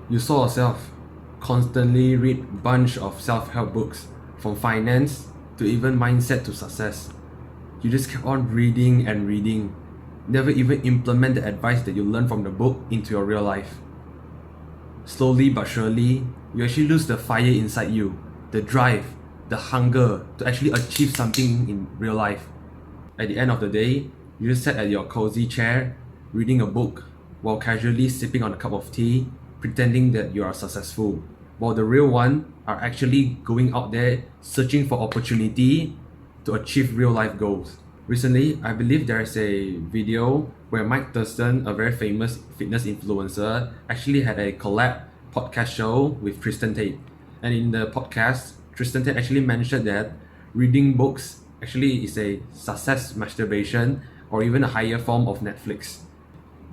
You saw yourself constantly read bunch of self-help books, from finance to even mindset to success. You just kept on reading and reading, never even implement the advice that you learned from the book into your real life. Slowly but surely, you actually lose the fire inside you, the drive, the hunger to actually achieve something in real life. At the end of the day, you just sat at your cozy chair, reading a book, while casually sipping on a cup of tea, pretending that you are successful, while the real one are actually going out there searching for opportunity to achieve real life goals. Recently, I believe there is a video where Mike Thurston, a very famous fitness influencer, actually had a collab podcast show with Tristan Tate. And in the podcast, Tristan Tate actually mentioned that reading books actually is a success masturbation or even a higher form of Netflix.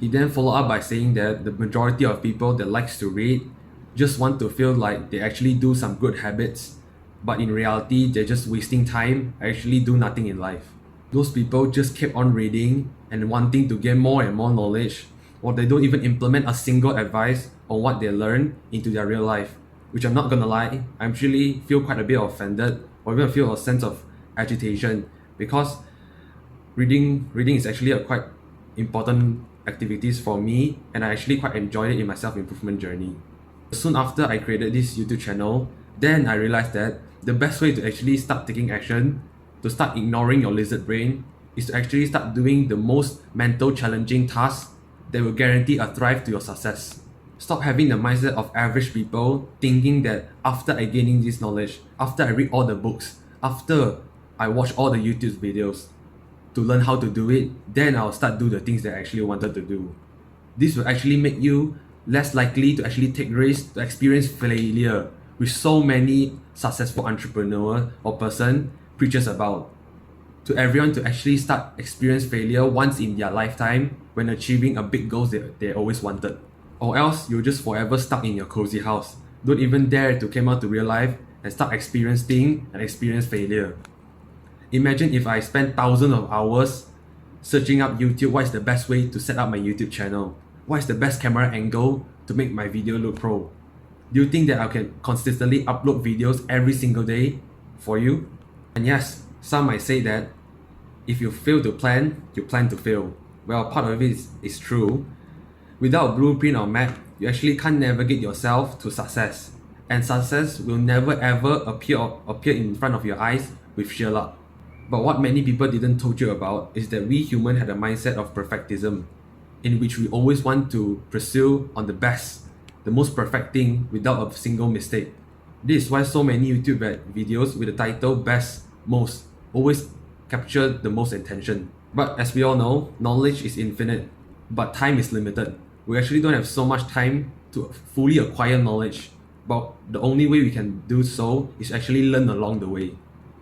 He then followed up by saying that the majority of people that likes to read just want to feel like they actually do some good habits, but in reality they're just wasting time, actually do nothing in life. Those people just keep on reading and wanting to get more and more knowledge, or they don't even implement a single advice on what they learn into their real life. Which I'm not gonna lie, I actually feel quite a bit offended or even feel a sense of agitation because reading is actually a quite important activities for me, and I actually quite enjoyed it in my self-improvement journey. Soon after I created this YouTube channel, then I realized that the best way to actually start taking action, to start ignoring your lizard brain, is to actually start doing the most mental challenging tasks that will guarantee a thrive to your success. Stop having the mindset of average people thinking that after I gaining this knowledge, after I read all the books, after I watch all the YouTube videos to learn how to do it, then I'll start do the things that I actually wanted to do. This will actually make you less likely to actually take risks, to experience failure, which so many successful entrepreneur or person preaches about. To everyone to actually start experience failure once in their lifetime when achieving a big goal that they always wanted. Or else you're just forever stuck in your cozy house. Don't even dare to come out to real life and start experiencing and experience failure. Imagine if I spent thousands of hours searching up YouTube what is the best way to set up my YouTube channel. What is the best camera angle to make my video look pro? Do you think that I can consistently upload videos every single day for you? And yes, some might say that if you fail to plan, you plan to fail. Well, part of it is true. Without a blueprint or map, you actually can't navigate yourself to success. And success will never ever appear in front of your eyes with sheer luck. But what many people didn't told you about is that we humans had a mindset of perfectism, in which we always want to pursue on the best, the most perfect thing without a single mistake. This is why so many YouTube videos with the title Best, Most always capture the most attention. But as we all know, knowledge is infinite, but time is limited. We actually don't have so much time to fully acquire knowledge, but the only way we can do so is actually learn along the way.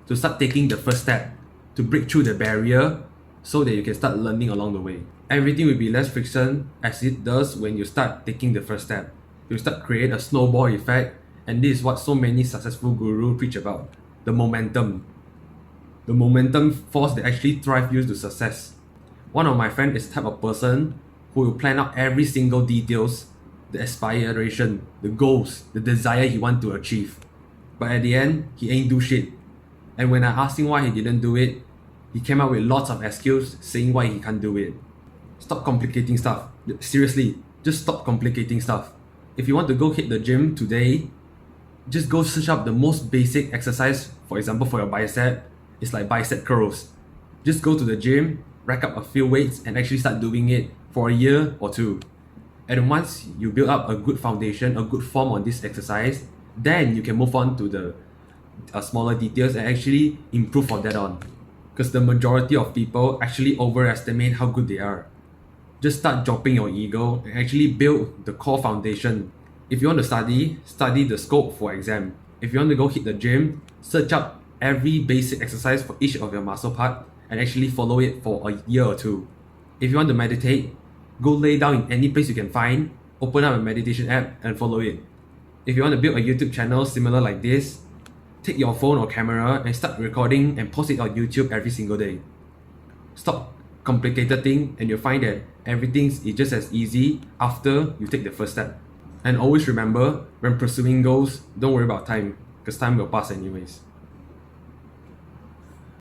To start taking the first step, to break through the barrier so that you can start learning along the way. Everything will be less friction as it does when you start taking the first step. You start create a snowball effect, and this is what so many successful gurus preach about, the momentum. The momentum force that actually drive you to success. One of my friends is the type of person who will plan out every single details, the aspiration, the goals, the desire he want to achieve. But at the end, he ain't do shit. And when I asked him why he didn't do it, he came up with lots of excuses saying why he can't do it. Stop complicating stuff. Seriously, just stop complicating stuff. If you want to go hit the gym today, just go search up the most basic exercise, for example for your bicep, it's like bicep curls. Just go to the gym, rack up a few weights and actually start doing it for a year or two. And once you build up a good foundation, a good form on this exercise, then you can move on to the smaller details and actually improve from that on. Because the majority of people actually overestimate how good they are. Just start dropping your ego and actually build the core foundation. If you want to study the scope for exam. If you want to go hit the gym, search up every basic exercise for each of your muscle part and actually follow it for a year or two. If you want to meditate, go lay down in any place you can find, open up a meditation app and follow it. If you want to build a YouTube channel similar like this, take your phone or camera and start recording and post it on YouTube every single day. Stop complicated thing and you'll find that everything is just as easy after you take the first step. And always remember, when pursuing goals, don't worry about time, because time will pass anyways.